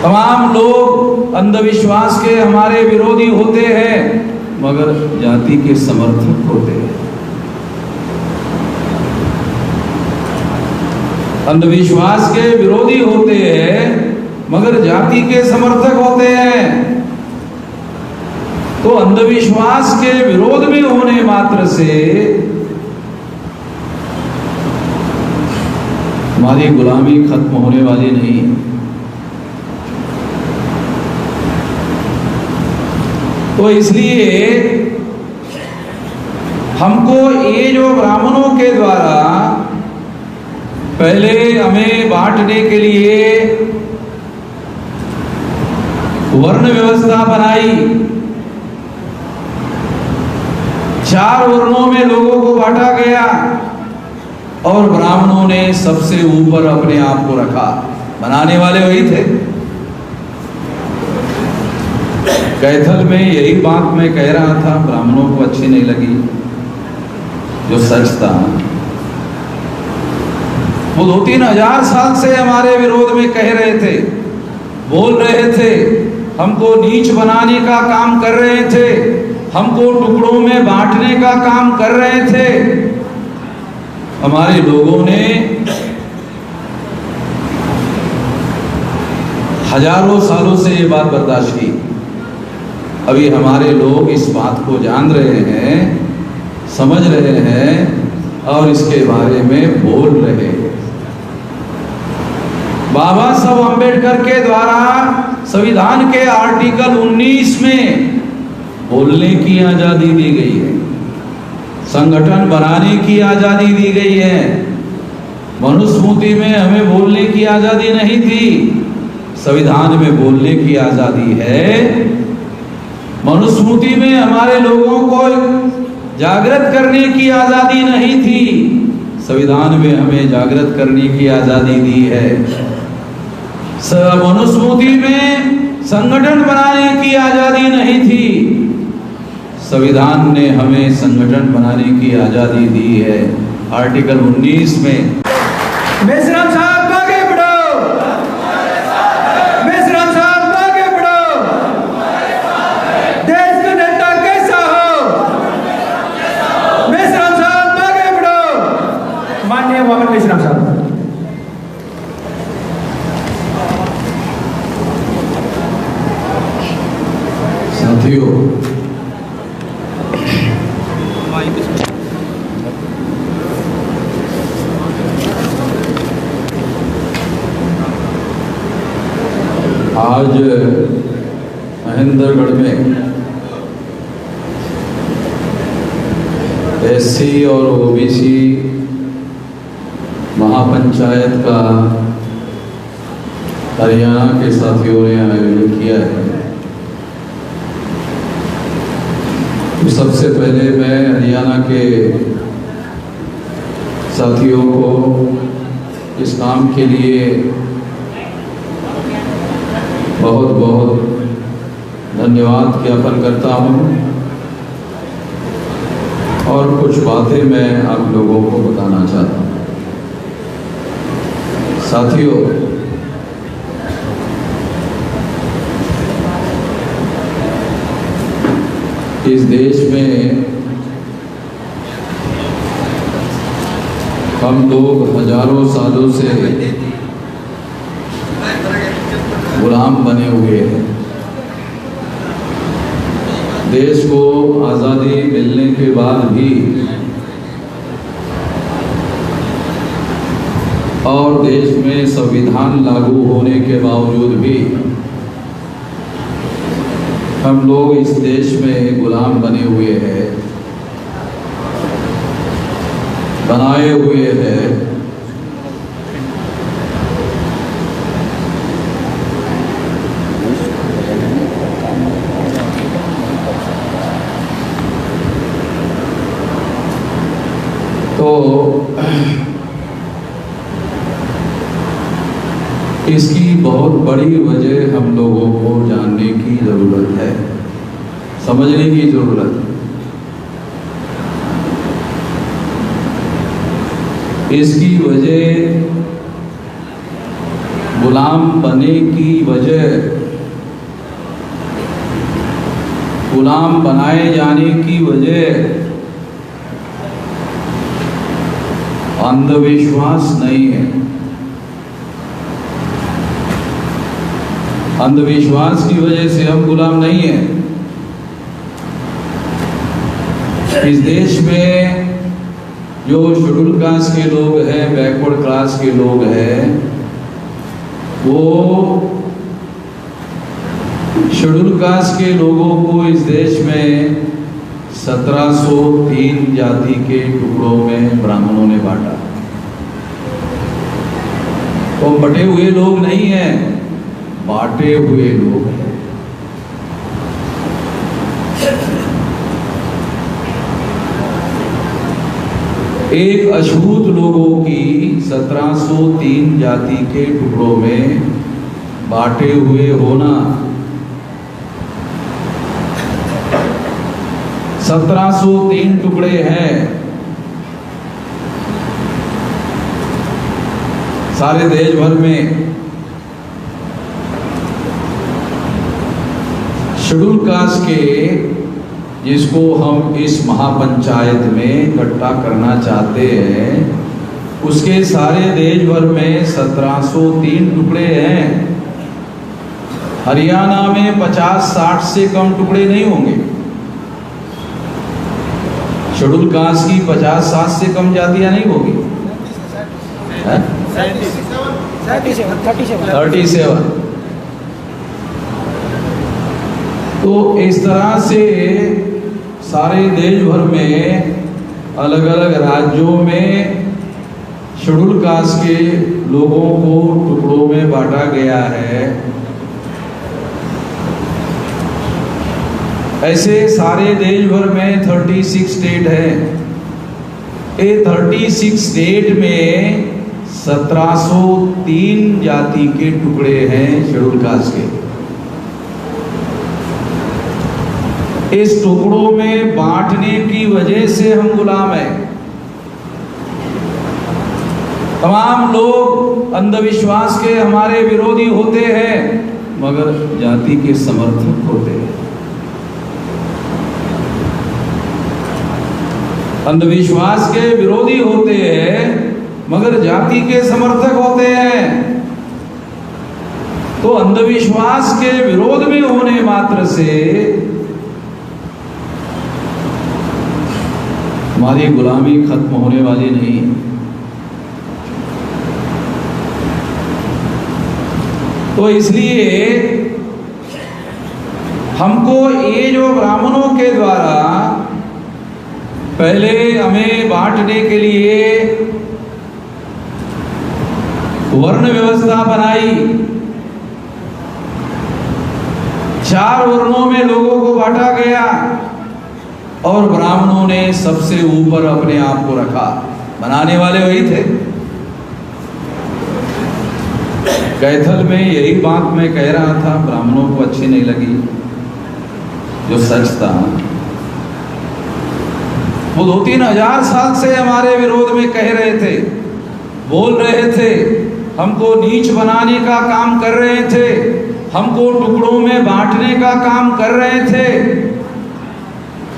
तमाम लोग अंधविश्वास के हमारे विरोधी होते हैं मगर जाति के समर्थक होते हैं। अंधविश्वास के विरोधी होते हैं मगर जाति के समर्थक होते हैं। तो अंधविश्वास के विरोध में होने मात्र से हमारी गुलामी खत्म होने वाली नहीं है। तो इसलिए हमको ये जो ब्राह्मणों के द्वारा पहले हमें बांटने के लिए वर्ण व्यवस्था बनाई, 4 वर्णों में लोगों को बांटा गया और ब्राह्मणों ने सबसे ऊपर अपने आप को रखा। बनाने वाले वही थे। कैथल में यही बात मैं कह रहा था, ब्राह्मणों को अच्छी नहीं लगी जो सच था। वो 2-3 हजार साल से हमारे विरोध में कह रहे थे, बोल रहे थे, हमको नीच बनाने का काम कर रहे थे, हमको टुकड़ों में बांटने का काम कर रहे थे। हमारे लोगों ने हजारों सालों से ये बात बर्दाश्त की। अभी हमारे लोग इस बात को जान रहे हैं, समझ रहे हैं और इसके बारे में बोल रहे हैं। बाबा साहब अम्बेडकर के द्वारा संविधान के आर्टिकल 19 में बोलने की आजादी दी गई है, संगठन बनाने की आजादी दी गई है। मनुस्मृति में हमें बोलने की आजादी नहीं थी, संविधान में बोलने की आजादी है। मनुस्मृति में हमारे लोगों को जागृत करने की आजादी नहीं थी, संविधान में हमें जागृत करने की आजादी दी है। मनुस्मृति में संगठन बनाने की आजादी नहीं थी, संविधान ने हमें संगठन बनाने की आजादी दी है। आर्टिकल 19 में मेसराम साहब आगे बढ़ो, मेसराम साहब आगे बढ़ो, देश का नेता कैसा हो, मेसराम साहब आगे बढ़ो। माननीय मोहम्मद मेसराम साहब। साथियों, आज महेंद्रगढ़ में एससी और ओबीसी महापंचायत का हरियाणा के साथियों ने आयोजन किया है। तो सबसे पहले मैं हरियाणा के साथियों को इस काम के लिए बहुत बहुत धन्यवाद ज्ञापन करता हूँ और कुछ बातें मैं आप लोगों को बताना चाहता हूँ। साथियों, इस देश में हम लोग हजारों सालों से गुलाम बने हुए हैं। देश को आज़ादी मिलने के बाद भी और देश में संविधान लागू होने के बावजूद भी हम लोग इस देश में गुलाम बने हुए हैं, बनाए हुए हैं। तो इसकी बहुत बड़ी वजह हम लोगों को जानने की ज़रूरत है, समझने की ज़रूरत है। इसकी वजह गुलाम बने की वजह, गुलाम बनाए जाने की वजह अंधविश्वास नहीं है। अंधविश्वास की वजह से हम गुलाम नहीं हैं। इस देश में जो शेड्यूल कास्ट के लोग हैं, बैकवर्ड क्लास के लोग हैं, वो शेड्यूल कास्ट के लोगों को इस देश में 1703 जाति के टुकड़ों में ब्राह्मणों ने बांटा। तो बटे हुए लोग नहीं हैं, बांटे हुए लोग हैं। एक अछूत लोगों की 1703 जाति के टुकड़ों में बांटे हुए होना, 1703 टुकड़े हैं। सारे देश भर में शेड्यूल कास्ट के, जिसको हम इस महापंचायत में इकट्ठा करना चाहते हैं, उसके सारे देश भर में 1703 टुकड़े हैं। हरियाणा में 50-60 से कम टुकड़े नहीं होंगे। शेड्यूल कास्ट की 50-60 से कम जातियां नहीं होगी। 37। तो इस तरह से सारे देश भर में अलग अलग राज्यों में शेड्यूल कास्ट के लोगों को टुकड़ों में बांटा गया है। ऐसे सारे देश भर में 36 स्टेट है। ये 36 स्टेट में 1703 जाति के टुकड़े हैं शेड्यूल कास्ट के। इस टुकड़ों में बांटने की वजह से हम गुलाम हैं। तमाम लोग अंधविश्वास के हमारे विरोधी होते हैं, मगर जाति के समर्थक होते हैं। अंधविश्वास के विरोधी होते हैं, मगर जाति के समर्थक होते हैं। तो अंधविश्वास के विरोध में होने मात्र से हमारी गुलामी खत्म होने वाली नहीं। तो इसलिए हमको ये जो ब्राह्मणों के द्वारा पहले हमें बांटने के लिए वर्ण व्यवस्था बनाई, 4 वर्णों में लोगों को बांटा गया और ब्राह्मणों ने सबसे ऊपर अपने आप को रखा। बनाने वाले वही थे। कैथल में यही बात मैं कह रहा था, ब्राह्मणों को अच्छी नहीं लगी जो सच था। वो 2-3 हजार साल से हमारे विरोध में कह रहे थे, बोल रहे थे, हमको नीच बनाने का काम कर रहे थे, हमको टुकड़ों में बांटने का काम कर रहे थे।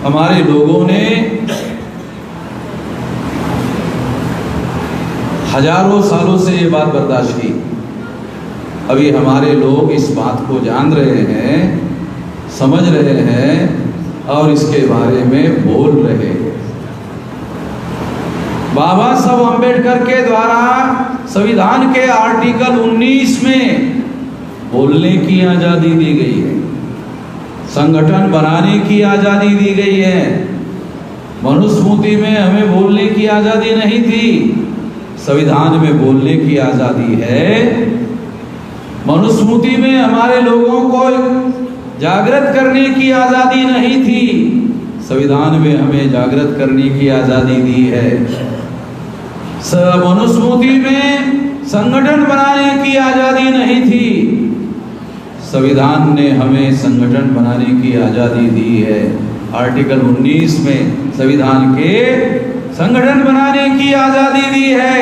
हमारे लोगों ने हजारों सालों से ये बात बर्दाश्त की। अभी हमारे लोग इस बात को जान रहे हैं, समझ रहे हैं और इसके बारे में बोल रहे हैं। बाबा साहब अम्बेडकर के द्वारा संविधान के आर्टिकल 19 में बोलने की आजादी दी गई है, संगठन बनाने की आजादी दी गई है। मनुस्मृति में हमें बोलने की आजादी नहीं थी, संविधान में बोलने की आजादी है। मनुस्मृति में हमारे लोगों को जागृत करने की आजादी नहीं थी, संविधान में हमें जागृत करने की आजादी दी है। मनुस्मृति में संगठन बनाने की आजादी नहीं थी, संविधान ने हमें संगठन बनाने की आजादी दी है। आर्टिकल 19 में संविधान के संगठन बनाने की आजादी दी है।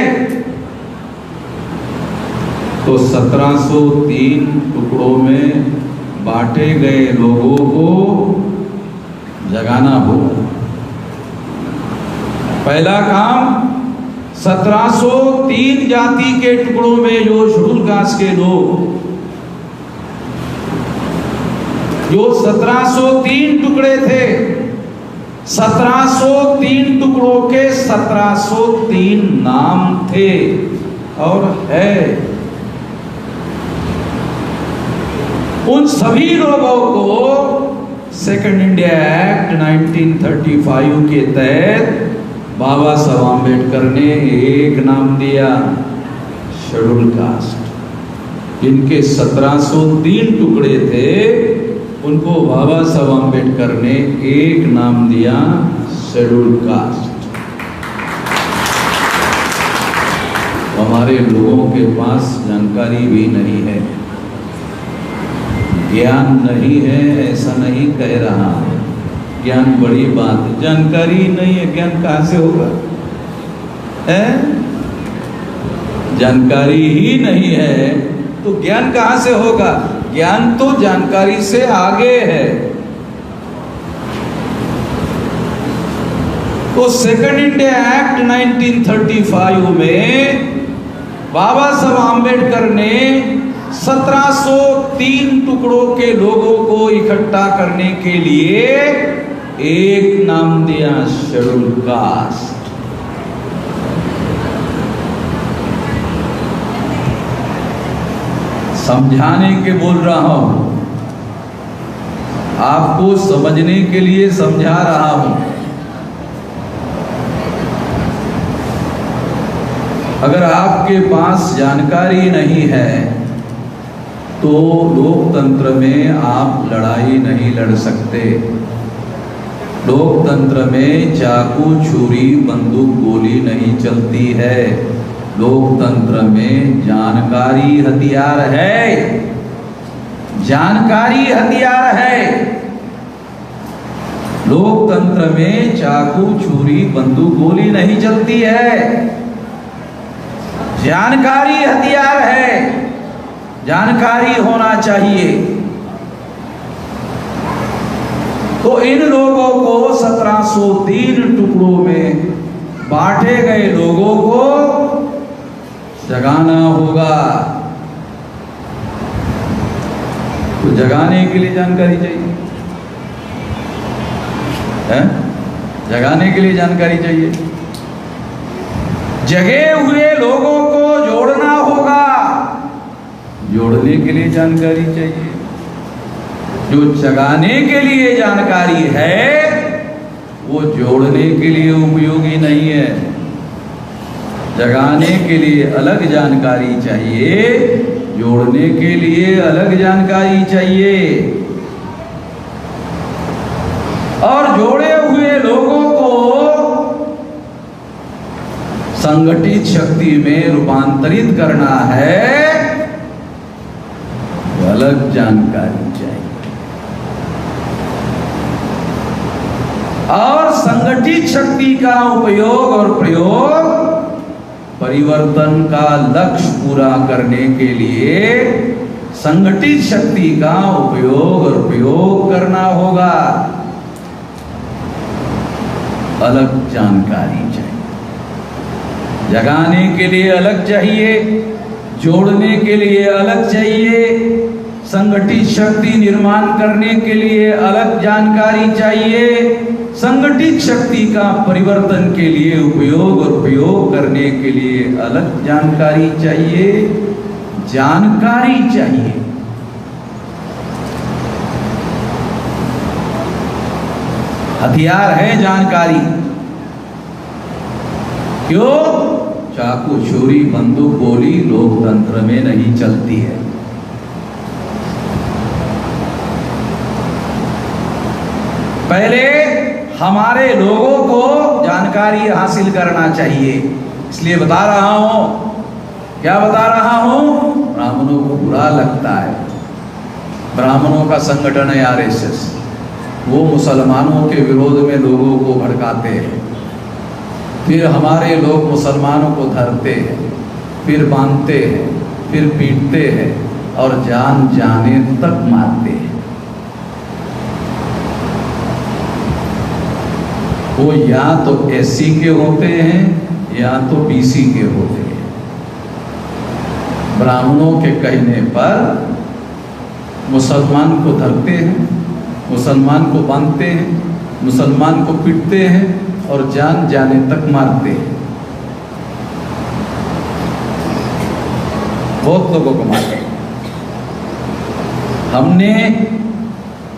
तो 1703 टुकड़ों में बांटे गए लोगों को जगाना होगा। पहला काम, 1703 जाति के टुकड़ों में जो शेड्यूल कास्ट के लोग, जो 1703 टुकड़े थे, 1703 टुकड़ों के 1703 नाम थे और है। उन सभी लोगों को सेकंड इंडिया एक्ट 1935 के तहत बाबा साहब आम्बेडकर ने एक नाम दिया, शेड्यूल कास्ट। इनके 1703 टुकड़े थे, उनको बाबा साहब आम्बेडकर ने एक नाम दिया, शेड्यूल कास्ट। हमारे लोगों के पास जानकारी भी नहीं है, ज्ञान नहीं है, ऐसा नहीं कह रहा है। ज्ञान बड़ी बात है, जानकारी नहीं है, ज्ञान कहां से होगा? है? जानकारी ही नहीं है तो ज्ञान कहां से होगा? ज्ञान तो जानकारी से आगे है। तो सेकंड इंडिया एक्ट 1935 में बाबा साहब आम्बेडकर ने 1703 टुकड़ों के लोगों को इकट्ठा करने के लिए एक नाम दिया, शेड्यूल कास्ट। समझाने के बोल रहा हूं, आपको समझने के लिए समझा रहा हूं। अगर आपके पास जानकारी नहीं है तो लोकतंत्र में आप लड़ाई नहीं लड़ सकते। लोकतंत्र में चाकू, छुरी, बंदूक, गोली नहीं चलती है। लोकतंत्र में जानकारी हथियार है, जानकारी हथियार है। लोकतंत्र में चाकू, छुरी, बंदूक, गोली नहीं चलती है, जानकारी हथियार है। जानकारी होना चाहिए। तो इन लोगों को 1703 टुकड़ों में बांटे गए लोगों को जगाना होगा। तो जगाने के लिए जानकारी चाहिए, है? जगाने के लिए जानकारी चाहिए। जगे हुए लोगों को जोड़ना होगा, जोड़ने के लिए जानकारी चाहिए। जो जगाने के लिए जानकारी है वो जोड़ने के लिए उपयोगी नहीं है। जगाने के लिए अलग जानकारी चाहिए, जोड़ने के लिए अलग जानकारी चाहिए। और जोड़े हुए लोगों को संगठित शक्ति में रूपांतरित करना है, तो अलग जानकारी चाहिए। और संगठित शक्ति का उपयोग और प्रयोग परिवर्तन का लक्ष्य पूरा करने के लिए संगठित शक्ति का उपयोग और प्रयोग करना होगा। अलग जानकारी चाहिए। जगाने के लिए अलग चाहिए, जोड़ने के लिए अलग चाहिए, संगठित शक्ति निर्माण करने के लिए अलग जानकारी चाहिए, संगठित शक्ति का परिवर्तन के लिए उपयोग और प्रयोग करने के लिए अलग जानकारी चाहिए। जानकारी चाहिए। हथियार है जानकारी। क्यों? चाकू, छुरी, बंदूक, गोली लोकतंत्र में नहीं चलती है। पहले हमारे लोगों को जानकारी हासिल करना चाहिए। इसलिए बता रहा हूं। क्या बता रहा हूं? ब्राह्मणों को बुरा लगता है। ब्राह्मणों का संगठन है आरएसएस। वो मुसलमानों के विरोध में लोगों को भड़काते हैं, फिर हमारे लोग मुसलमानों को धरते हैं, फिर बांधते हैं, फिर पीटते हैं और जान जाने तक मारते हैं। वो या तो एससी के होते हैं या तो बीसी के होते हैं। ब्राह्मणों के कहने पर मुसलमान को धरते हैं, मुसलमान को बांधते हैं, मुसलमान को पीटते हैं और जान जाने तक मारते हैं। बहुत लोगों को मारते हैं। हमने,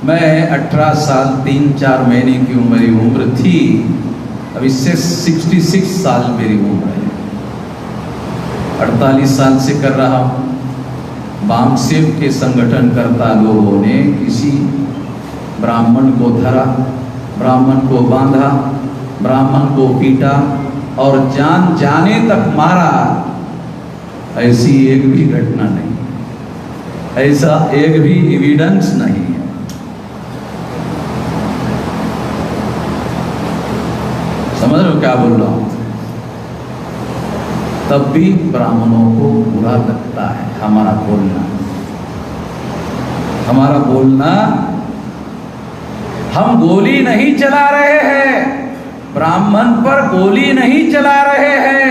मैं 18 साल 3-4 महीने की उम्र थी, अब इससे 66 साल मेरी उम्र है। 48 साल से कर रहा हूँ। वामसेव के संगठनकर्ता लोगों ने किसी ब्राह्मण को धरा, ब्राह्मण को बांधा, ब्राह्मण को पीटा और जान जाने तक मारा। ऐसी एक भी घटना नहीं, ऐसा एक भी एविडेंस नहीं है। समझ रहे हो क्या बोल रहा हूं? तब भी ब्राह्मणों को बुरा लगता है हमारा बोलना। हमारा बोलना, हम गोली नहीं चला रहे हैं, ब्राह्मण पर गोली नहीं चला रहे हैं,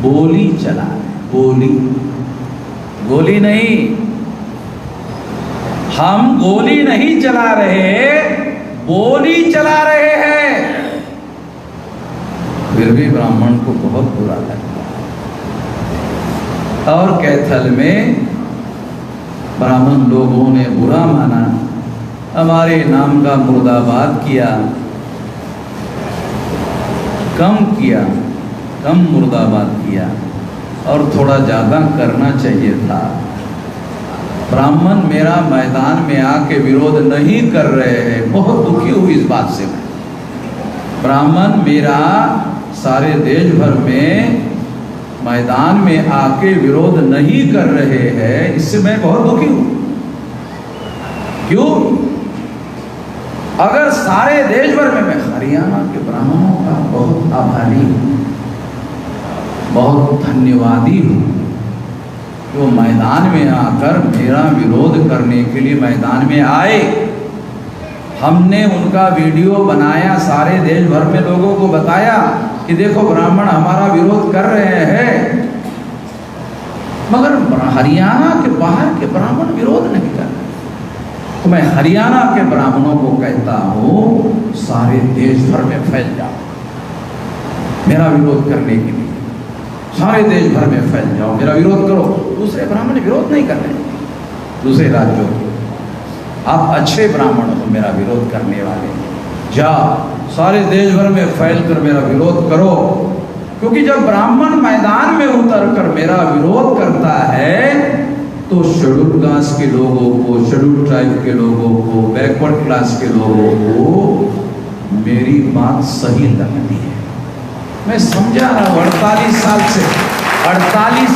बोली चला रहे हैं। गोली, गोली नहीं, हम गोली नहीं चला रहे, बोली चला रहे हैं। फिर भी ब्राह्मण को बहुत बुरा लगता है। और कैथल में ब्राह्मण लोगों ने बुरा माना, हमारे नाम का मुर्दाबाद किया, कम मुर्दाबाद किया और थोड़ा ज़्यादा करना चाहिए था। ब्राह्मण मेरा मैदान में आके विरोध नहीं कर रहे हैं, बहुत दुखी हुई इस बात से मैं। ब्राह्मण मेरा सारे देश भर में मैदान में आके विरोध नहीं कर रहे हैं, इससे मैं बहुत दुखी हूं। क्यों? अगर सारे देश भर में, मैं हरियाणा के ब्राह्मणों का बहुत आभारी हूं, बहुत धन्यवादी हूं, जो मैदान में आकर मेरा विरोध करने के लिए मैदान में आए। हमने उनका वीडियो बनाया, सारे देश भर में लोगों को बताया कि देखो ब्राह्मण हमारा विरोध कर रहे हैं, मगर हरियाणा के बाहर के ब्राह्मण विरोध नहीं कर रहे। तो मैं हरियाणा के ब्राह्मणों को कहता हूं, सारे देश भर में फैल जाओ मेरा विरोध करने के लिए, सारे देश भर में फैल जाओ, मेरा विरोध करो। दूसरे ब्राह्मण विरोध नहीं कर रहे, दूसरे राज्यों के। आप अच्छे ब्राह्मण हो मेरा विरोध करने वाले, जाओ सारे देश भर में फैल कर मेरा विरोध करो। क्योंकि जब ब्राह्मण मैदान में उतर कर मेरा विरोध करता है तो शेड्यूल कास्ट के लोगों को, शेड्यूल ट्राइब के लोगों को, बैकवर्ड क्लास के लोगों को मेरी बात सही लगती है। मैं समझा रहा हूँ 48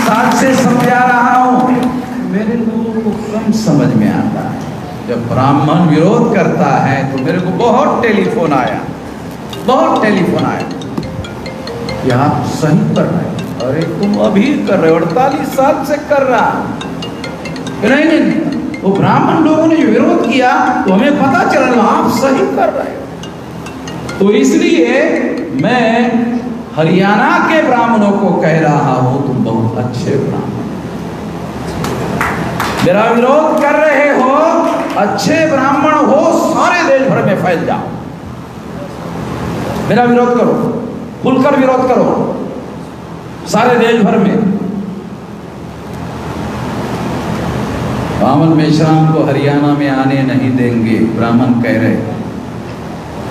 साल से समझा रहा हूँ, मेरे लोगों को कम समझ में आता है। जब ब्राह्मण विरोध करता है तो मेरे को बहुत टेलीफोन आया कि आप सही कर रहे हो। अरे तुम अभी कर रहे हो, 48 साल से कर रहा। नहीं, वो ब्राह्मण लोगों ने जो विरोध किया तो हमें पता चल रहा आप सही कर रहे हो। तो इसलिए मैं हरियाणा के ब्राह्मणों को कह रहा हूं, तुम बहुत अच्छे ब्राह्मण, मेरा विरोध कर रहे हो, अच्छे ब्राह्मण हो, सारे देश भर में फैल जाओ, मेरा विरोध करो, खुलकर विरोध करो सारे देश भर में। ब्राह्मण मेश्राम को हरियाणा में आने नहीं देंगे, ब्राह्मण कह रहे।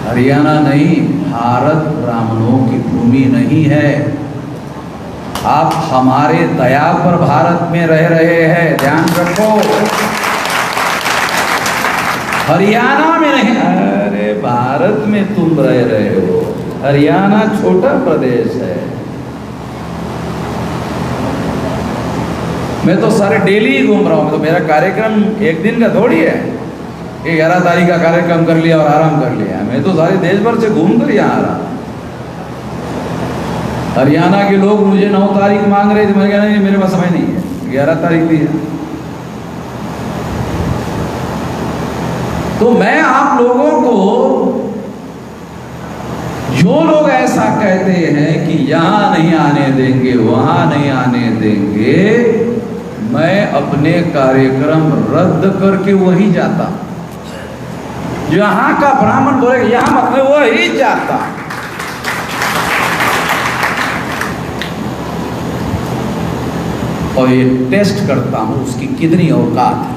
हरियाणा नहीं, भारत ब्राह्मणों की भूमि नहीं है। आप हमारे दया पर भारत में रह रहे हैं, ध्यान रखो। हरियाणा में नहीं, अरे भारत में तुम रह रहे हो। हरियाणा छोटा प्रदेश है। मैं तो सारे डेली ही घूम रहा हूँ, तो मेरा कार्यक्रम एक दिन का थोड़ी है। 11 तारीख का कार्यक्रम कर लिया और आराम कर लिया। मैं तो सारे देश भर से घूम कर यहाँ आ रहा। हरियाणा के लोग मुझे 9 तारीख मांग रहे थे, मैंने कहा नहीं मेरे पास समय नहीं है, 11 तारीख दी है। तो मैं आप लोगों को, जो लोग ऐसा कहते हैं कि यहां नहीं आने देंगे, वहां नहीं आने देंगे, मैं अपने कार्यक्रम रद्द करके वहीं जाता। जहां का ब्राह्मण बोलेगा यहां मत, मैं वहीं जाता। और ये टेस्ट करता हूं उसकी कितनी औकात है,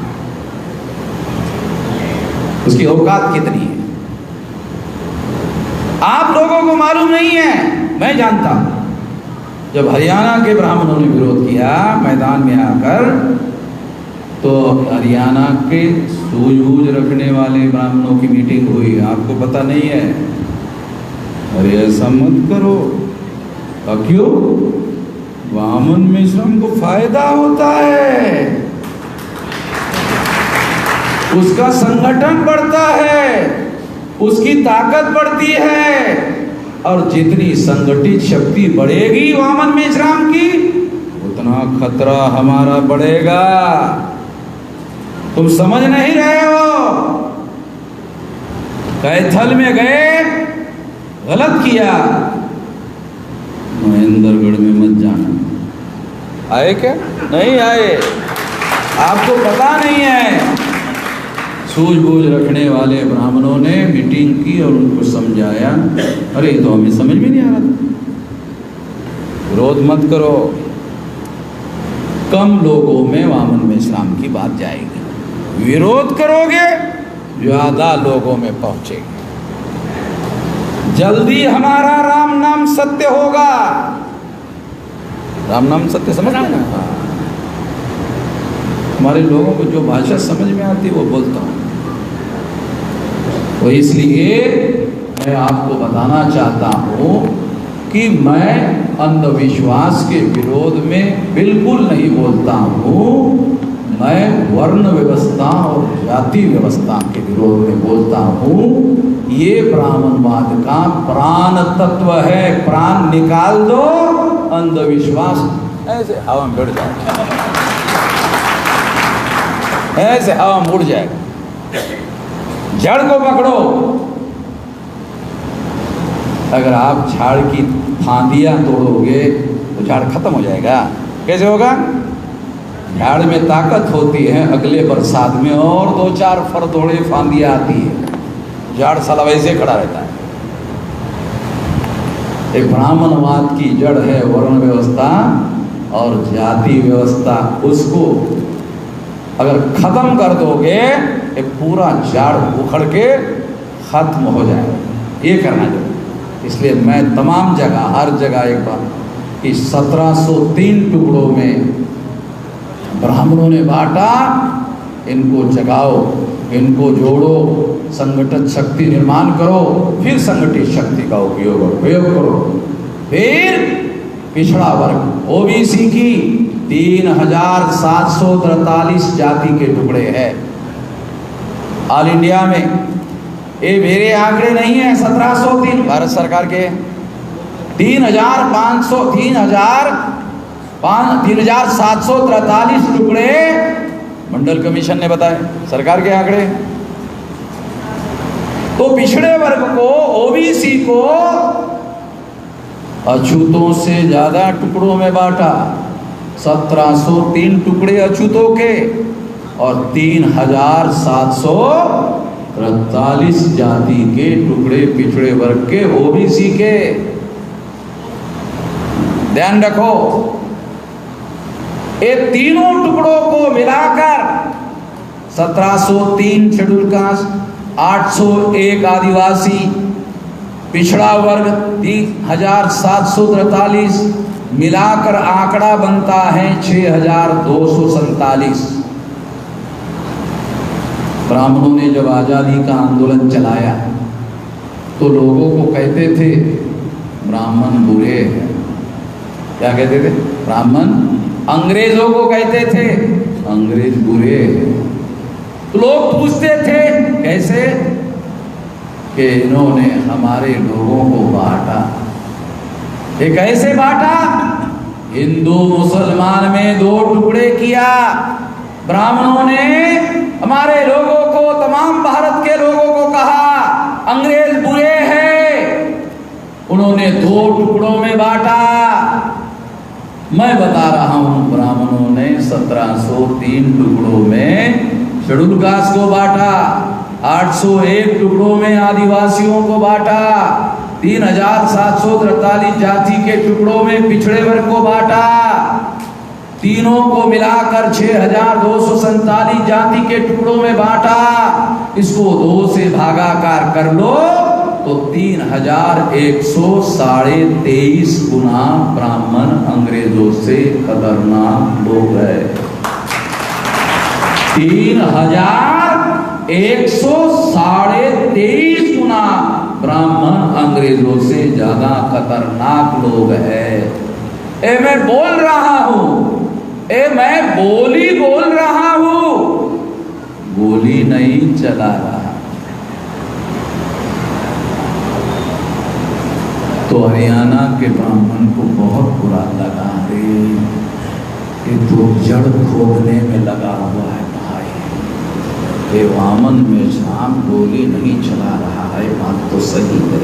उसकी औकात कितनी है। आप लोगों को मालूम नहीं है, मैं जानता हूं। जब हरियाणा के ब्राह्मणों ने विरोध किया मैदान में आकर, तो हरियाणा के सूझबूझ रखने वाले ब्राह्मणों की मीटिंग हुई, आपको पता नहीं है। अरे ऐसा मत करो, क्यों? वामन मिश्रम को फायदा होता है, उसका संगठन बढ़ता है, उसकी ताकत बढ़ती है, और जितनी संगठित शक्ति बढ़ेगी वामन मेश्राम की, उतना खतरा हमारा बढ़ेगा। तुम समझ नहीं रहे हो। कैथल में गए, गलत किया, महेंद्रगढ़ में मत जाना। आए क्या? नहीं आए, आपको पता नहीं है। सूझबूझ रखने वाले ब्राह्मणों ने मीटिंग की और उनको समझाया, अरे तो हमें समझ में नहीं आ रहा था। विरोध मत करो, कम लोगों में वामन मेश्राम की बात जाएगी, विरोध करोगे ज्यादा लोगों में पहुंचेगी। जल्दी हमारा राम नाम सत्य होगा। राम नाम सत्य समझ में ना, हमारे लोगों को जो भाषा समझ में आती है वो बोलता हूं। तो इसलिए मैं आपको बताना चाहता हूं कि मैं अंधविश्वास के विरोध में बिल्कुल नहीं बोलता हूं। मैं वर्ण व्यवस्था और जाति व्यवस्था के विरोध में बोलता हूं। ये ब्राह्मणवाद का प्राण तत्व है, प्राण निकाल दो, अंधविश्वास ऐसे हवा में बढ़ जाएगा, ऐसे हवा में उड़ जाएगा। जड़ को पकड़ो। अगर आप झाड़ की फांदियां तोड़ोगे तो झाड़ खत्म हो जाएगा। कैसे होगा? झाड़ में ताकत होती है, अगले बरसात में और 2-4 फरदोड़े फांदियां आती है, झाड़ साला वैसे खड़ा रहता है। एक ब्राह्मणवाद की जड़ है वर्ण व्यवस्था और जाति व्यवस्था। उसको अगर खत्म कर दोगे ये पूरा झाड़ उखड़ के खत्म हो जाएगा। ये करना चाहिए। इसलिए मैं तमाम जगह, हर जगह एक बात कि 1703 टुकड़ों में ब्राह्मणों ने बांटा, इनको जगाओ, इनको जोड़ो, संगठित शक्ति निर्माण करो, फिर संगठित शक्ति का उपयोग करो। फिर पिछड़ा वर्ग ओबीसी की 3743 जाति के टुकड़े हैं ऑल इंडिया में। ये मेरे आंकड़े नहीं है, 1703 भारत सरकार के। 3743 टुकड़े मंडल कमीशन ने बताए, सरकार के आंकड़े। तो पिछड़े वर्ग को, ओबीसी को अछूतों से ज्यादा टुकड़ों में बांटा। 1703 टुकड़े अछूतों के और 3743 जाति के टुकड़े पिछड़े वर्ग के, ओबीसी के। ध्यान रखो, ये तीनों टुकड़ों को मिलाकर 1703 शेड्यूल कास्ट, 801 आदिवासी, पिछड़ा वर्ग 3743 मिलाकर आंकड़ा बनता है 6247। ब्राह्मणों ने जब आजादी का आंदोलन चलाया तो लोगों को कहते थे ब्राह्मण बुरे हैं। क्या कहते थे? ब्राह्मण। अंग्रेजों को कहते थे अंग्रेज बुरे हैं। तो लोग पूछते थे कैसे? कि इन्होंने हमारे लोगों को बांटा, ये कैसे बांटा? हिंदू मुसलमान में 2 टुकड़े किया। ब्राह्मणों ने हमारे लोगों को, तमाम भारत के लोगों को कहा अंग्रेज बुरे हैं, उन्होंने 2 टुकड़ों में बांटा। मैं बता रहा हूं, ब्राह्मणों ने 1703 टुकड़ों में शेड्यूल कास्ट को बांटा, 801 टुकड़ों में आदिवासियों को बांटा, 3743 जाति के टुकड़ों में पिछड़े वर्ग को बांटा, तीनों को मिलाकर 6247 जाति के टुकड़ों में बांटा। इसको 2 से भागाकार कर लो तो 3123 गुना ब्राह्मण अंग्रेजों से खतरनाक लोग है। 3123 गुना ब्राह्मण अंग्रेजों से ज्यादा खतरनाक लोग है। मैं बोल रहा हूं, मैं बोल रहा हूं, गोली नहीं चला रहा। तो हरियाणा के ब्राह्मण को बहुत बुरा लगा, रे ये तो जड़ खोदने में लगा हुआ है भाई, ये वामन में शाम गोली नहीं चला रहा है, बात तो सही है,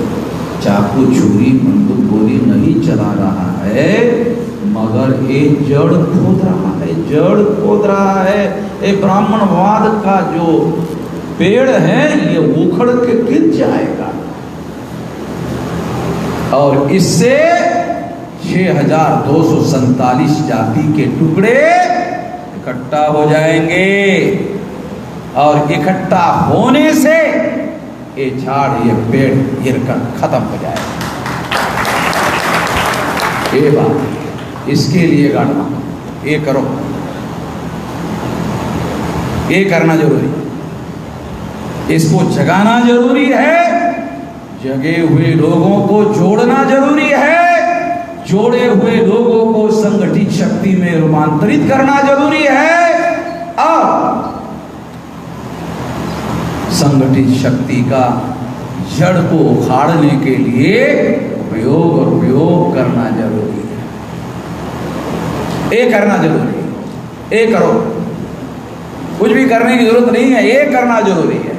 चाकू छुरी बंदूक गोली नहीं चला रहा है, मगर ये जड़ खोद रहा है, जड़ खोद रहा है। ये ब्राह्मणवाद का जो पेड़ है ये उखड़ के गिर जाएगा और इससे 6247 जाति के टुकड़े इकट्ठा हो जाएंगे और इकट्ठा होने से ये झाड़, ये पेड़ गिरकर खत्म हो जाएगा। ये बात, इसके लिए गाड़ना, ये करो, ये करना जरूरी, इसको जगाना जरूरी है, जगे हुए लोगों को जोड़ना जरूरी है, जोड़े हुए लोगों को संगठित शक्ति में रूपांतरित करना जरूरी है और संगठित शक्ति का जड़ को उखाड़ने के लिए प्रयोग और उपयोग करना जरूरी है। ये करना जरूरी है, ये करो, कुछ भी करने की जरूरत नहीं है, ये करना जरूरी है।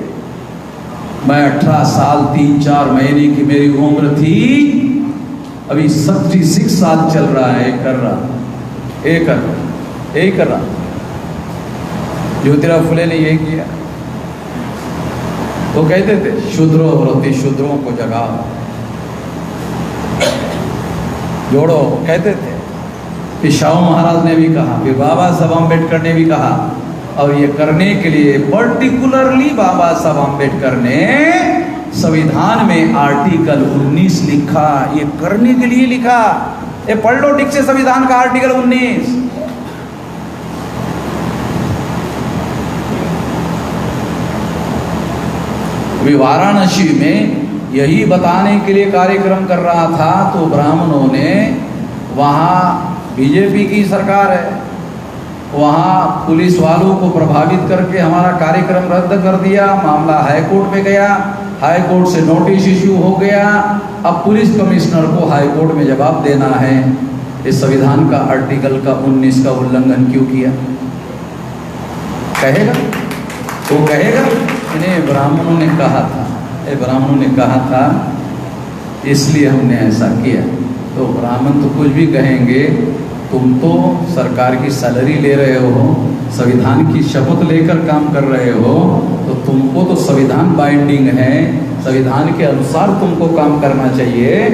मैं 18 साल 3-4 महीने की मेरी उम्र थी, अभी 36 साल चल रहा है, कर रहा, ये कर रहा। ज्योतिराव फुले ने यही किया। वो कहते थे शूद्रो व्रति, शूद्रों को जगाओ, जोड़ो, कहते थे। फिर शाहू महाराज ने भी कहा, फिर बाबा साहब अम्बेडकर ने भी कहा, और ये करने के लिए पर्टिकुलरली बाबा साहब अम्बेडकर ने संविधान में आर्टिकल 19 लिखा, ये करने के लिए लिखा। ये पढ़ लो ठीक से संविधान का आर्टिकल 19। अभी वाराणसी में यही बताने के लिए कार्यक्रम कर रहा था, तो ब्राह्मणों ने, वहाँ बीजेपी की सरकार है, वहाँ पुलिस वालों को प्रभावित करके हमारा कार्यक्रम रद्द कर दिया। मामला हाई कोर्ट में गया, हाई कोर्ट से नोटिस इश्यू हो गया। अब पुलिस कमिश्नर को हाई कोर्ट में जवाब देना है, इस संविधान का आर्टिकल का 19 का उल्लंघन क्यों किया। कहेगा वो, कहेगा इन्हें ब्राह्मणों ने कहा था, ये ब्राह्मणों ने कहा था इसलिए हमने ऐसा किया। तो ब्राह्मण तो कुछ भी कहेंगे, तुम तो सरकार की सैलरी ले रहे हो, संविधान की शपथ लेकर काम कर रहे हो, तो तुमको तो संविधान बाइंडिंग है, संविधान के अनुसार तुमको काम करना चाहिए।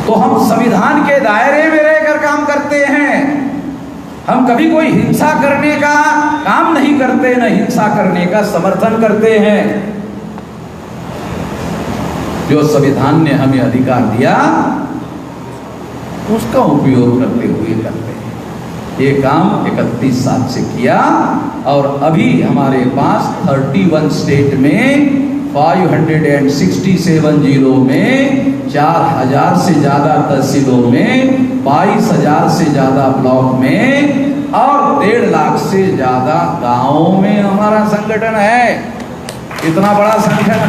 तो हम संविधान के दायरे में रहकर काम करते हैं, हम कभी कोई हिंसा करने का काम नहीं करते, न हिंसा करने का समर्थन करते हैं। जो संविधान ने हमें अधिकार दिया उसका उपयोग करते हुए करते हैं। ये काम 31 साल से किया और अभी हमारे पास 31 स्टेट में 567 जिलों में 4000 से ज्यादा तहसीलों में 22,000 से ज्यादा ब्लॉक में और 1.5 लाख से ज्यादा गांवों में हमारा संगठन है। इतना बड़ा संगठन,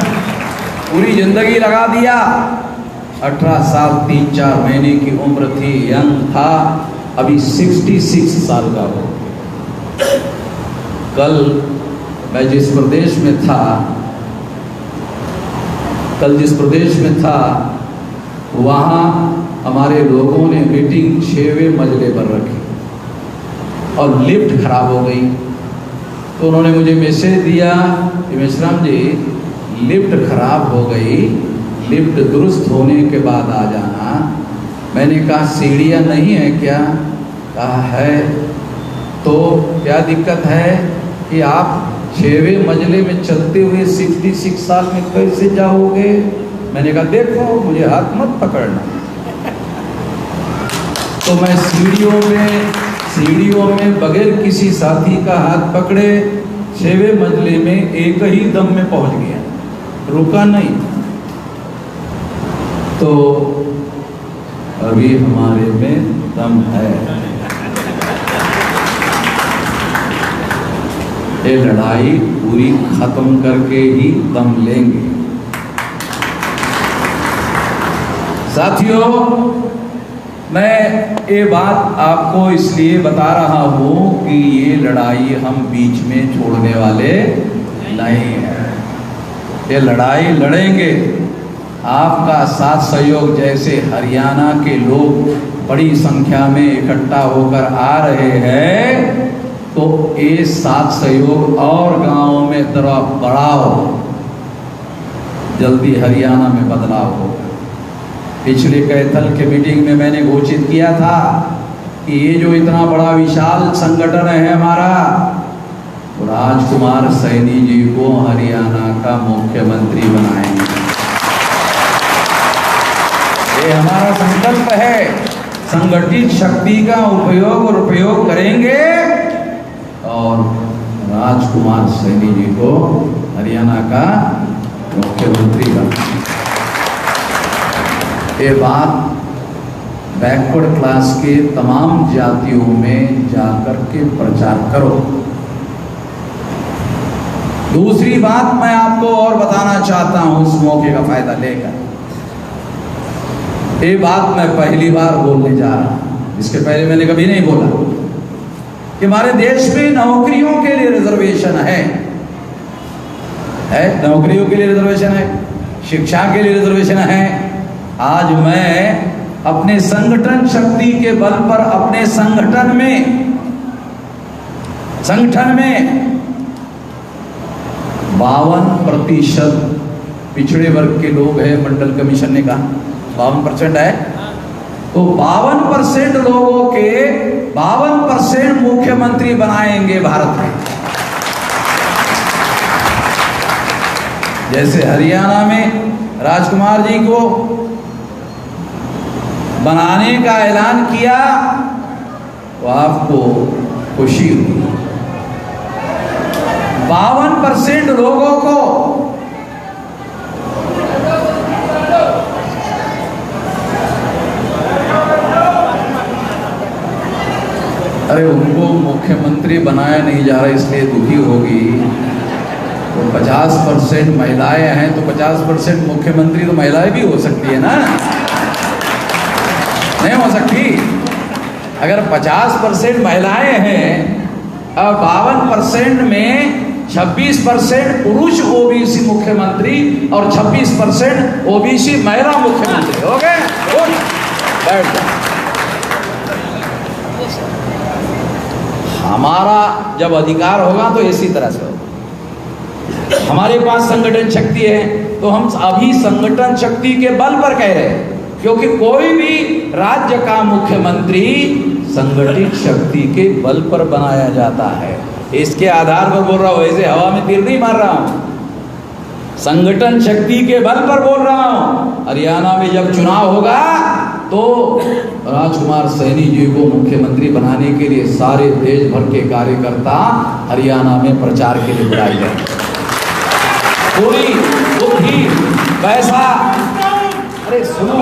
पूरी जिंदगी लगा दिया। 18 साल 3-4 महीने की उम्र थी, यंग था, अभी 66 साल का हो। कल मैं जिस प्रदेश में था वहाँ हमारे लोगों ने मीटिंग 6वें मंजिले पर रखी और लिफ्ट खराब हो गई। तो उन्होंने मुझे मैसेज दिया कि मेश्राम जी, लिफ्ट खराब हो गई, लिफ्ट दुरुस्त होने के बाद आ जाना। मैंने कहा सीढ़ियाँ नहीं है क्या? कहा है। तो क्या दिक्कत है कि आप 6वें मंजिले में चलते हुए 66 साल में कैसे जाओगे? मैंने कहा देखो, मुझे हाथ मत पकड़ना। तो मैं सीढ़ियों में बगैर किसी साथी का हाथ पकड़े 6वें मंजिले में एक ही दम में पहुंच गया, रुका नहीं। तो अभी हमारे में दम है। ये लड़ाई पूरी खत्म करके ही दम लेंगे। साथियों, मैं ये बात आपको इसलिए बता रहा हूँ कि ये लड़ाई हम बीच में छोड़ने वाले नहीं हैं। ये लड़ाई लड़ेंगे। आपका साथ सहयोग, जैसे हरियाणा के लोग बड़ी संख्या में इकट्ठा होकर आ रहे हैं, तो ये साथ सहयोग और गांवों में तरफ बढ़ाओ, जल्दी हरियाणा में बदलाव हो। पिछले कैथल के मीटिंग में मैंने घोषित किया था कि ये जो इतना बड़ा विशाल संगठन है हमारा, तो राजकुमार सैनी जी को हरियाणा का मुख्यमंत्री बनाएंगे। ये हमारा संकल्प है। संगठित शक्ति का उपयोग करेंगे और राजकुमार सैनी जी को हरियाणा का मुख्यमंत्री बनाएंगे। ये बात बैकवर्ड क्लास के तमाम जातियों में जाकर के प्रचार करो। दूसरी बात मैं आपको और बताना चाहता हूं इस मौके का फायदा लेकर। ये बात मैं पहली बार बोलने जा रहा हूं, इसके पहले मैंने कभी नहीं बोला कि हमारे देश में नौकरियों के लिए रिजर्वेशन है। नौकरियों के लिए रिजर्वेशन है, शिक्षा के लिए रिजर्वेशन है। आज मैं अपने संगठन शक्ति के बल पर अपने संगठन में 52% पिछड़े वर्ग के लोग हैं। मंडल कमीशन ने कहा 52% है, तो 52% लोगों के 52% मुख्यमंत्री बनाएंगे भारत में। जैसे हरियाणा में राजकुमार जी को बनाने का ऐलान किया तो आपको खुशी हुई। 52% लोगों को अरे उनको मुख्यमंत्री बनाया नहीं जा रहा इसलिए दुखी होगी। तो 50% महिलाएं हैं तो 50% मुख्यमंत्री तो महिलाएं भी हो सकती है ना? नहीं हो सकती? अगर 50% महिलाएं हैं और 52% में 26% पुरुष ओबीसी मुख्यमंत्री और 26% ओबीसी महिला मुख्यमंत्री हो गए। बैठ जाओ। हमारा जब अधिकार होगा तो इसी तरह से होगा। हमारे पास संगठन शक्ति है तो हम अभी संगठन शक्ति के बल पर कह रहे हैं, क्योंकि कोई भी राज्य का मुख्यमंत्री संगठित शक्ति के बल पर बनाया जाता है। इसके आधार पर बोल रहा हूं, ऐसे हवा में तीर नहीं मार रहा हूं, संगठन शक्ति के बल पर बोल रहा हूं। हरियाणा में जब चुनाव होगा तो राजकुमार सैनी जी को मुख्यमंत्री बनाने के लिए सारे देश भर के कार्यकर्ता हरियाणा में प्रचार के लिए बुलाए गए। पूरी बुद्धि पैसा, अरे सुनो,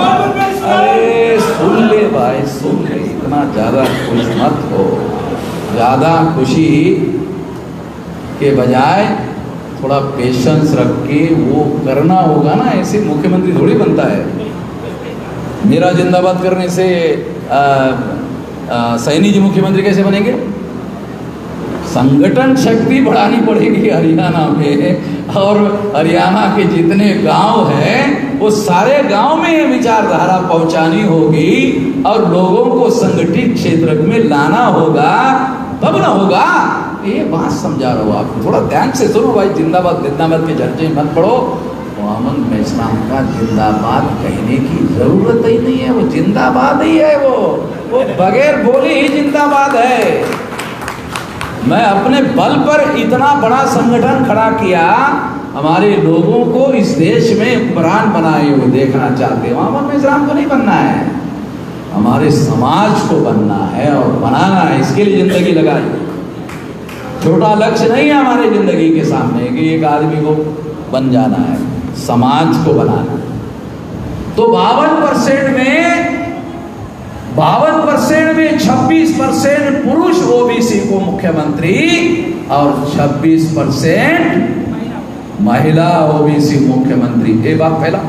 अरे सुन ले भाई, सुन ले, इतना ज्यादा खुश मत हो। ज्यादा खुशी के बजाय थोड़ा पेशेंस रख के वो करना होगा ना, ऐसे मुख्यमंत्री थोड़ी बनता है। मेरा जिंदाबाद करने से सैनी जी मुख्यमंत्री कैसे बनेंगे? संगठन शक्ति बढ़ानी पड़ेगी हरियाणा में, और हरियाणा के जितने गांव हैं वो सारे गांव में ये विचारधारा पहुंचानी होगी और लोगों को संगठित क्षेत्र में लाना होगा, तब ना होगा। ये बात समझा रहा हूँ, आप थोड़ा ध्यान से सुनो भाई। जिंदाबाद जिंदाबाद के चर्चे मत पढ़ो। मोहम्मद मेश्राम का जिंदाबाद कहने की जरूरत ही नहीं है, वो जिंदाबाद ही है, वो बगैर बोले ही जिंदाबाद है। मैं अपने बल पर इतना बड़ा संगठन खड़ा किया, हमारे लोगों को इस देश में प्राण बनाए हुए देखना चाहते हैं। मोहम्मद मेश्राम को नहीं बनना है, हमारे समाज को बनना है और बनाना है, इसके लिए जिंदगी लगाई। छोटा लक्ष्य नहीं है हमारे जिंदगी के सामने कि एक आदमी को बन जाना है, समाज को बनाना है। तो 52% में 26% पुरुष ओबीसी को मुख्यमंत्री और 26% महिला ओबीसी मुख्यमंत्री। ये बात फैला,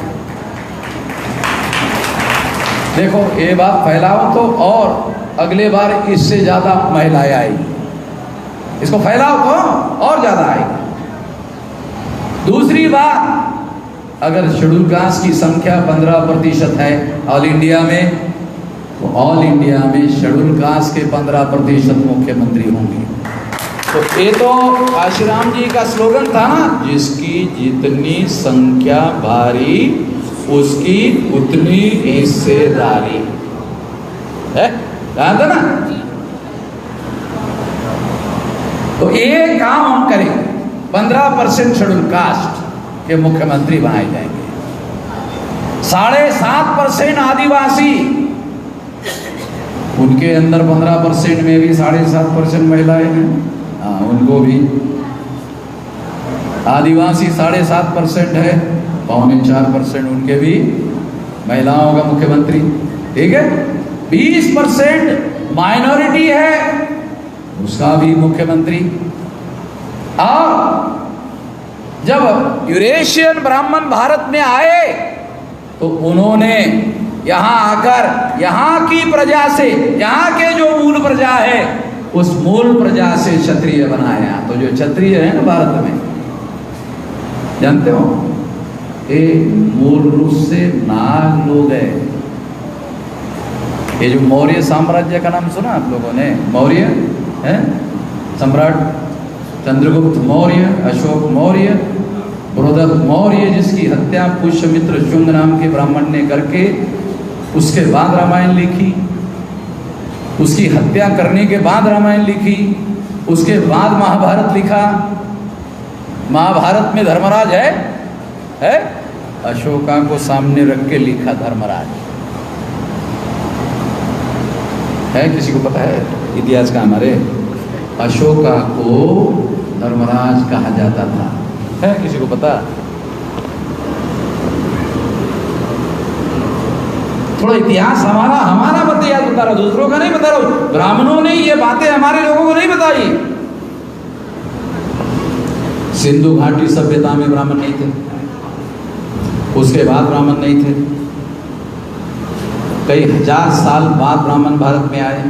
देखो ये बात फैलाओ तो और अगले बार इससे ज्यादा महिलाएं आएगी। इसको फैलाओ तो और ज्यादा आएगी। दूसरी बात, अगर शेड्यूल कास्ट की संख्या 15% है ऑल इंडिया में, तो ऑल इंडिया में शेड्यूल कास्ट के 15% मुख्यमंत्री होंगे। तो ये तो काशीराम जी का स्लोगन था ना, जिसकी जितनी संख्या भारी उसकी उतनी हिस्सेदारी है, कहा था ना। तो ये काम हम करेंगे, 15% शेड्यूल कास्ट के मुख्यमंत्री बनाए जाएंगे, 7.5% आदिवासी, उनके अंदर 15% में भी 7.5% महिलाएं हैं, उनको भी। आदिवासी 7.5% है, 4.25% उनके भी महिलाओं का मुख्यमंत्री, ठीक है। 20% माइनॉरिटी है, उसका भी मुख्यमंत्री। और जब यूरेशियन ब्राह्मण भारत में आए तो उन्होंने यहाँ आकर यहाँ की प्रजा से, यहाँ के जो मूल प्रजा है उस मूल प्रजा से क्षत्रिय बनाया। तो जो क्षत्रिय है ना भारत में, जानते हो, ये मूल रूप से नाग लोग है। ये जो मौर्य साम्राज्य का नाम सुना आप लोगों ने, मौर्य है, सम्राट चंद्रगुप्त मौर्य, अशोक मौर्य, बृहदत्त मौर्य, जिसकी हत्या पुष्यमित्र शुंग नाम के ब्राह्मण ने करके उसके बाद रामायण लिखी, उसकी हत्या करने के बाद रामायण लिखी, उसके बाद महाभारत लिखा। महाभारत में धर्मराज है? अशोका को सामने रख के लिखा धर्मराज है। किसी को पता है इतिहास का? हमारे अशोका को धर्मराज कहा जाता था, है किसी को पता? थोड़ा इतिहास हमारा बताया, बता रहा, दूसरों का नहीं बता रहा हूं। ब्राह्मणों ने ये बातें हमारे लोगों को नहीं बताई। सिंधु घाटी सभ्यता में ब्राह्मण नहीं थे, उसके बाद ब्राह्मण नहीं थे, कई हजार साल बाद ब्राह्मण भारत में आए।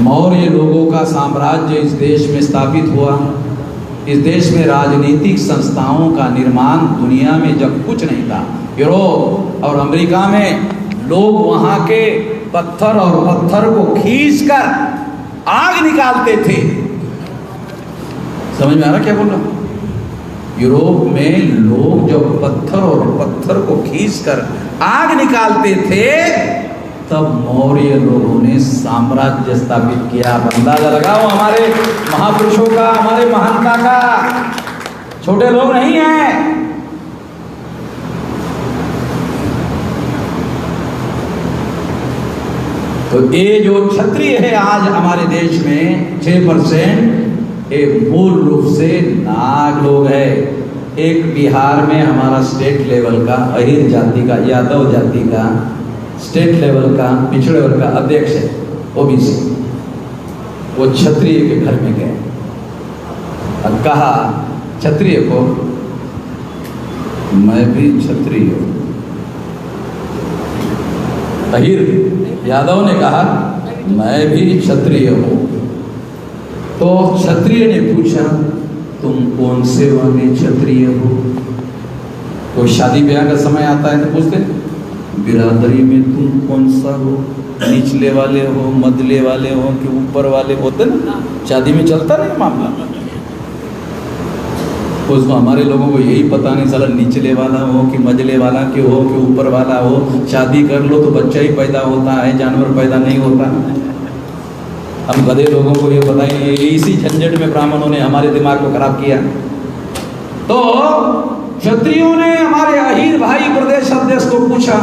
मौर्य लोगों का साम्राज्य इस देश में स्थापित हुआ। इस देश में राजनीतिक संस्थाओं का निर्माण दुनिया में जब कुछ नहीं था। यूरोप और अमेरिका में लोग वहां के पत्थर और पत्थर को खींचकर आग निकालते थे। समझ में आ रहा क्या बोल रहा हूं? यूरोप में लोग जब पत्थर और पत्थर को खींचकर आग निकालते थे, तब मौर्य लोगों ने साम्राज्य स्थापित किया। अंदाजा लगाओ हमारे महापुरुषों का, हमारे महानता का, छोटे लोग नहीं हैं। तो ये जो क्षत्रिय है आज हमारे देश में 6%, ये मूल रूप से नाग लोग है। एक बिहार में हमारा स्टेट लेवल का अहिर जाति का, यादव जाति का स्टेट लेवल का, पिछड़े वर्ग का अध्यक्ष है ओबीसी, वो क्षत्रिय के घर में गए। अब कहा क्षत्रिय को, मैं भी क्षत्रिय हूँ। अहीर यादव ने कहा मैं भी क्षत्रिय हूँ। तो क्षत्रिय ने पूछा तुम कौन से वाले क्षत्रिय हो? तो शादी ब्याह का समय आता है तो पूछते बिरादरी में तुम कौन सा हो, निचले वाले हो, मदले वाले हो कि ऊपर वाले होते ना, शादी में चलता नहीं मामला। उसको हमारे लोगों को यही पता नहीं चला निचले वाला हो कि मजले वाला कि हो कि ऊपर वाला हो। शादी कर लो तो बच्चा ही पैदा होता है, जानवर पैदा नहीं होता। हम गधे लोगों को ये पता ही नहीं। इसी झंझट में ब्राह्मणों ने हमारे दिमाग को खराब किया। तो क्षत्रियों ने हमारे अहीर भाई प्रदेश अध्यक्ष को पूछा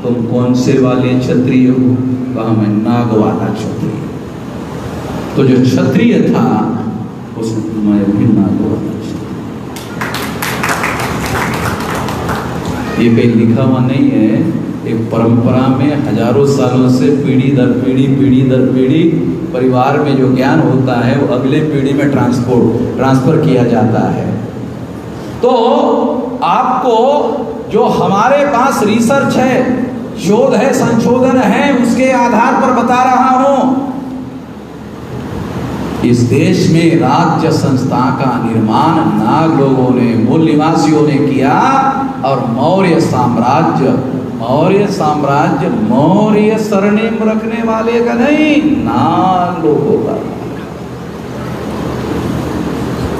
तुम कौन से वाले क्षत्रिय हो? कहा मैं नाग वाला क्षत्रिय। तो जो क्षत्रिय था उसमें मैं भी नाग वाला। ये कहीं लिखा हुआ नहीं है, एक परंपरा में हजारों सालों से पीढ़ी दर पीढ़ी परिवार में जो ज्ञान होता है वो अगले पीढ़ी में ट्रांसफर किया जाता है। तो आपको जो हमारे पास रिसर्च है, शोध है, संशोधन है, उसके आधार पर बता रहा हूं। इस देश में राज्य संस्था का निर्माण नाग लोगों ने, मूल निवासियों ने किया और मौर्य साम्राज्य मौर्य सरनेम रखने वाले का नहीं, नाग लोगों का।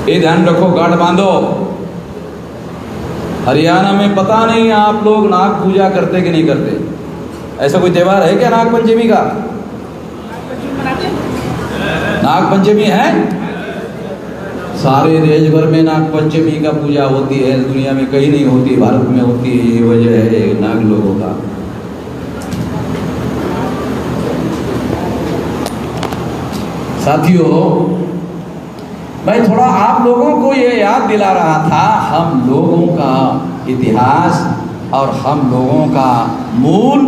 ये ध्यान रखो, गाढ़ बांधो। हरियाणा में पता नहीं आप लोग नाग पूजा करते कि नहीं करते? ऐसा कोई त्योहार है क्या नाग पंचमी का? नाग पंचमी है, सारे देश भर में नाग पंचमी का पूजा होती है, दुनिया में कहीं नहीं होती, भारत में होती है। ये वजह है नाग लोगों का। साथियों, मैं थोड़ा आप लोगों को ये याद दिला रहा था, हम लोगों का इतिहास और हम लोगों का मूल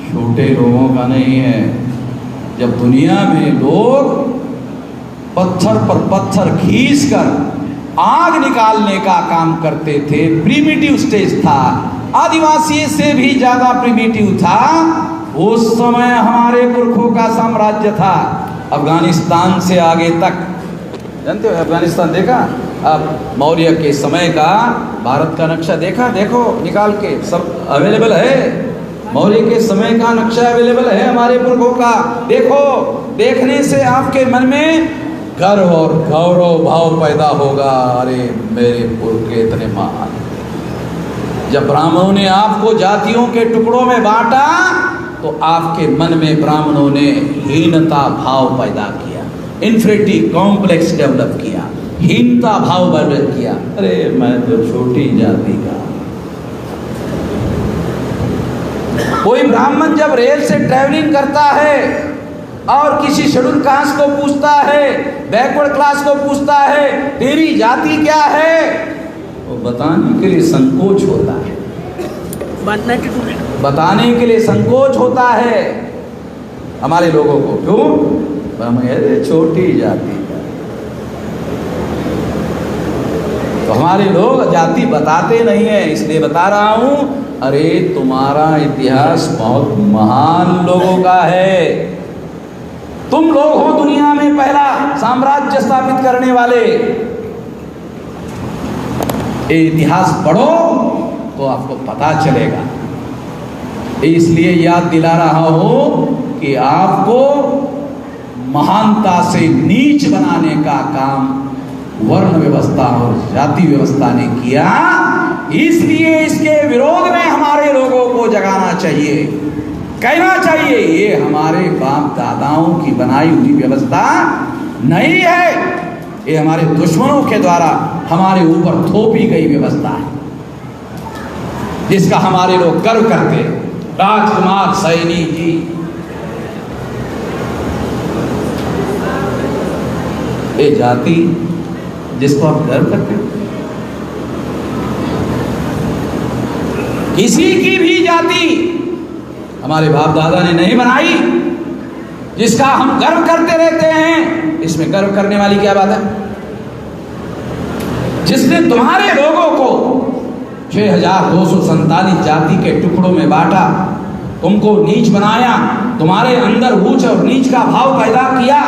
छोटे लोगों का नहीं है। जब दुनिया में लोग पत्थर पर पत्थर खींचकर आग निकालने का काम करते थे, प्रिमिटिव स्टेज था, आदिवासी से भी ज्यादा प्रिमिटिव था। उस समय हमारे पुरखों का साम्राज्य था, अफगानिस्तान से आगे तक। जानते हो अफगानिस्तान देखा? अब मौर्य के समय का भारत का नक्शा देखा? देखो निकाल के, सब अवेलेबल है। मौर्य के समय का नक्शा अवेलेबल है हमारे पुरखों का। देखो, देखने से आपके मन में गर्व और गौरव भाव पैदा होगा। अरे मेरे पुरखे इतने महान। जब ब्राह्मणों ने आपको जातियों के टुकड़ों में बांटा तो आपके मन में ब्राह्मणों ने हीनता भाव पैदा किया, इन्फीरियरिटी कॉम्प्लेक्स डेवलप किया, हीनता भाव डेवलप किया। अरे मैं तो छोटी जाति का। कोई ब्राह्मण जब रेल से ट्रैवलिंग करता है और किसी शेड्यूल कास्ट को पूछता है, बैकवर्ड क्लास को पूछता है तेरी जाति क्या है, वो बताने के लिए संकोच होता है, बताने के लिए संकोच होता है हमारे लोगों को। क्यों? छोटी जाति का। तो हमारे लोग जाति बताते नहीं है, इसलिए बता रहा हूं। अरे तुम्हारा इतिहास बहुत महान लोगों का है। तुम लोग हो दुनिया में पहला साम्राज्य स्थापित करने वाले। ये इतिहास पढ़ो तो आपको पता चलेगा। इसलिए याद दिला रहा हूं कि आपको महानता से नीच बनाने का काम वर्ण व्यवस्था और जाति व्यवस्था ने किया। इसलिए इसके विरोध में हमारे लोगों को जगाना चाहिए, कहना चाहिए ये हमारे बाप दादाओं की बनाई हुई व्यवस्था नहीं है, ये हमारे दुश्मनों के द्वारा हमारे ऊपर थोपी गई व्यवस्था है, जिसका हमारे लोग गर्व करते। राजकुमार सैनी जी, ये जाति जिसको आप गर्व करते हो, किसी की भी जाति हमारे बाप दादा ने नहीं बनाई, जिसका हम गर्व करते रहते हैं। इसमें गर्व करने वाली क्या बात है? जिसने तुम्हारे लोगों को 6247 जाति के टुकड़ों में बांटा, तुमको नीच बनाया, तुम्हारे अंदर ऊंच और नीच का भाव पैदा किया,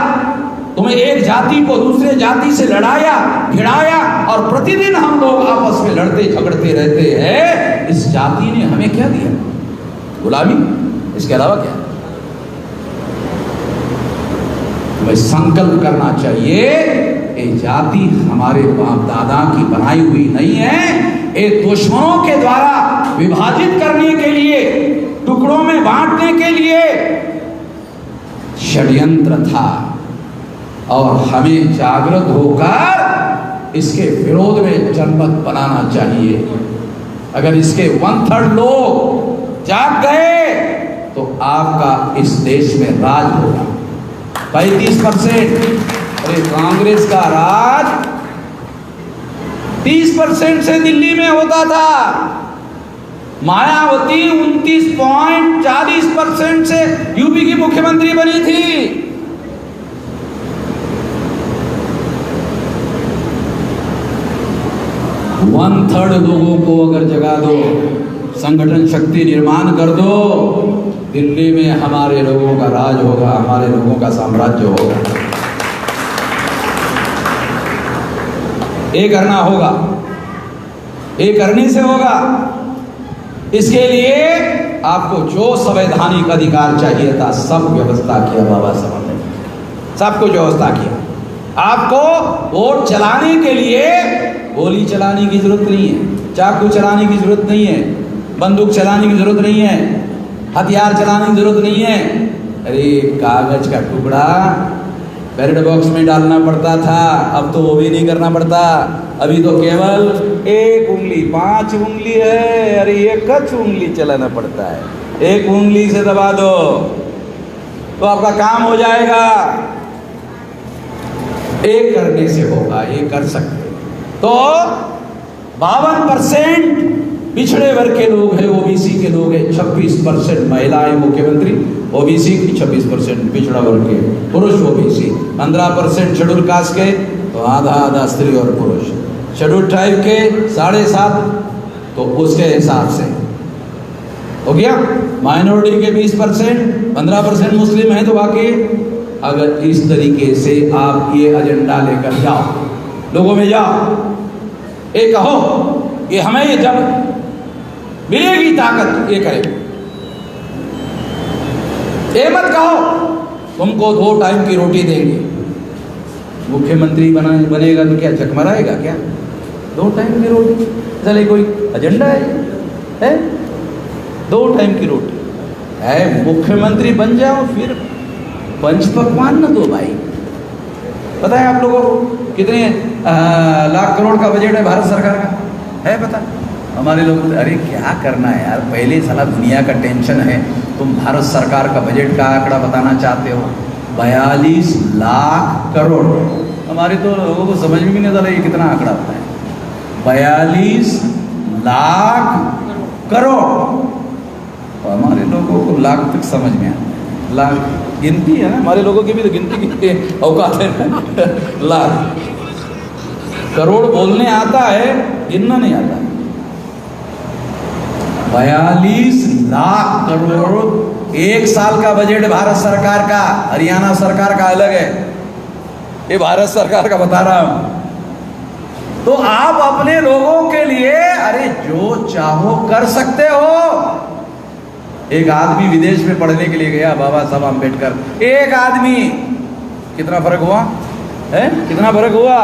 तुम्हें एक जाति को दूसरे जाति से लड़ाया भिड़ाया, और प्रतिदिन हम लोग आपस में लड़ते झगड़ते रहते हैं। इस जाति ने हमें क्या दिया? गुलामी, इसके अलावा क्या? तुम्हें संकल्प करना चाहिए, ये जाति हमारे बाप दादा की बनाई हुई नहीं है, ये दुश्मनों के द्वारा विभाजित करने के लिए, टुकड़ों में बांटने के लिए षड्यंत्र था, और हमें जागृत होकर इसके विरोध में जनमत बनाना चाहिए। अगर इसके 1/3 लोग जाग गए तो आपका इस देश में राज होगा। 35%, अरे कांग्रेस का राज 30% से दिल्ली में होता था। मायावती 29.40% से यूपी की मुख्यमंत्री बनी थी। वन थर्ड लोगों को अगर जगा दो, संगठन शक्ति निर्माण कर दो, दिल्ली में हमारे लोगों का राज होगा, हमारे लोगों का साम्राज्य होगा। ये करना होगा, ये करने से होगा। इसके लिए आपको जो संवैधानिक अधिकार चाहिए था सब व्यवस्था किया बाबा साहब ने, सब कुछ व्यवस्था किया। आपको वोट चलाने के लिए गोली चलाने की जरूरत नहीं है, चाकू चलाने की जरूरत नहीं है, बंदूक चलाने की जरूरत नहीं है, हथियार चलाने की जरूरत नहीं है। अरे कागज का टुकड़ा बैलेट बॉक्स में डालना पड़ता था, अब तो वो भी नहीं करना पड़ता। अभी तो केवल 1 उंगली, 5 उंगली है, अरे 1 उंगली चलाना पड़ता है। 1 उंगली से दबा दो तो आपका काम हो जाएगा। एक करने से होगा, ये कर सकते। तो 52% पिछड़े वर्ग के लोग हैं, ओबीसी के लोग हैं, 26% महिलाएं मुख्यमंत्री, ओबीसी की 26% पिछड़ा वर्ग के, पुरुष ओबीसी, 15% शेड्यूल कास्ट के, तो आधा स्त्री और पुरुष, शेड्यूल ट्राइब के 7.5, तो उसके हिसाब से हो गया। माइनॉरिटी के 20%, 15% मुस्लिम हैं, तो बाकी अगर इस तरीके से आप ये एजेंडा लेकर जाओ, लोगों में जाओ, ये कहो कि हमें ये जब मिलेगी ताकत ये करें, ये मत कहो तुमको 2 टाइम की रोटी देंगे। मुख्यमंत्री बनेगा तो क्या झकमराएगा क्या? 2 टाइम की रोटी, चले कोई एजेंडा है? 2 टाइम की रोटी है, मुख्यमंत्री बन जाओ, फिर पंच पकवान न दो भाई। पता है आप लोगों को कितने लाख करोड़ का बजट है भारत सरकार का? है पता? हमारे लोग अरे क्या करना है यार, पहले साला दुनिया का टेंशन है, तुम भारत सरकार का बजट का आंकड़ा बताना चाहते हो 42 लाख करोड़। हमारे तो लोगों को समझ में भी नहीं आता ये कितना आंकड़ा होता है, 42 लाख करोड़। तो हमारे लोगों को लाख तक समझ में आता है, लाख गिनती है ना, हमारे लोगों की भी तो गिनती की औकात है ना। लाख करोड़ बोलने आता है, गिनना नहीं आता। 42 लाख करोड़ 1 साल का बजट भारत सरकार का, हरियाणा सरकार का अलग है, ये भारत सरकार का बता रहा हूं। तो आप अपने लोगों के लिए अरे जो चाहो कर सकते हो। एक आदमी विदेश में पढ़ने के लिए गया, बाबा साहब अम्बेडकर, एक आदमी, कितना फर्क हुआ है? कितना फर्क हुआ?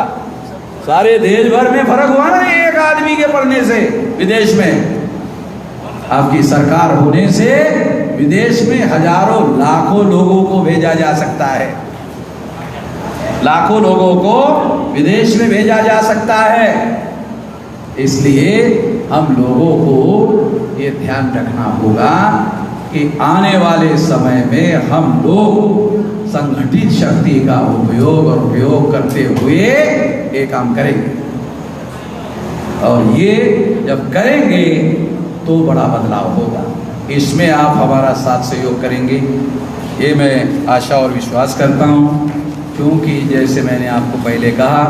सारे देश भर में फर्क हुआ ना एक आदमी के पढ़ने से विदेश में। आपकी सरकार होने से विदेश में हजारों लाखों लोगों को भेजा जा सकता है, लाखों लोगों को विदेश में भेजा जा सकता है। इसलिए हम लोगों को ये ध्यान रखना होगा कि आने वाले समय में हम लोग संगठित शक्ति का उपयोग करते हुए ये काम करेंगे, और ये जब करेंगे तो बड़ा बदलाव होगा। इसमें आप हमारा साथ सहयोग करेंगे, ये मैं आशा और विश्वास करता हूँ, क्योंकि जैसे मैंने आपको पहले कहा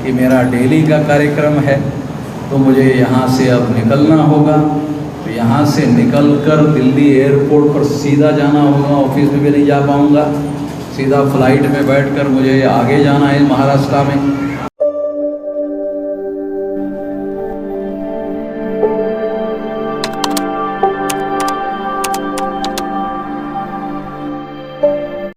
कि मेरा डेली का कार्यक्रम है, तो मुझे यहाँ से अब निकलना होगा। तो यहाँ से निकलकर दिल्ली एयरपोर्ट पर सीधा जाना होगा, ऑफिस में भी नहीं जा पाऊँगा। सीधा फ्लाइट में बैठकर मुझे आगे जाना है महाराष्ट्र में।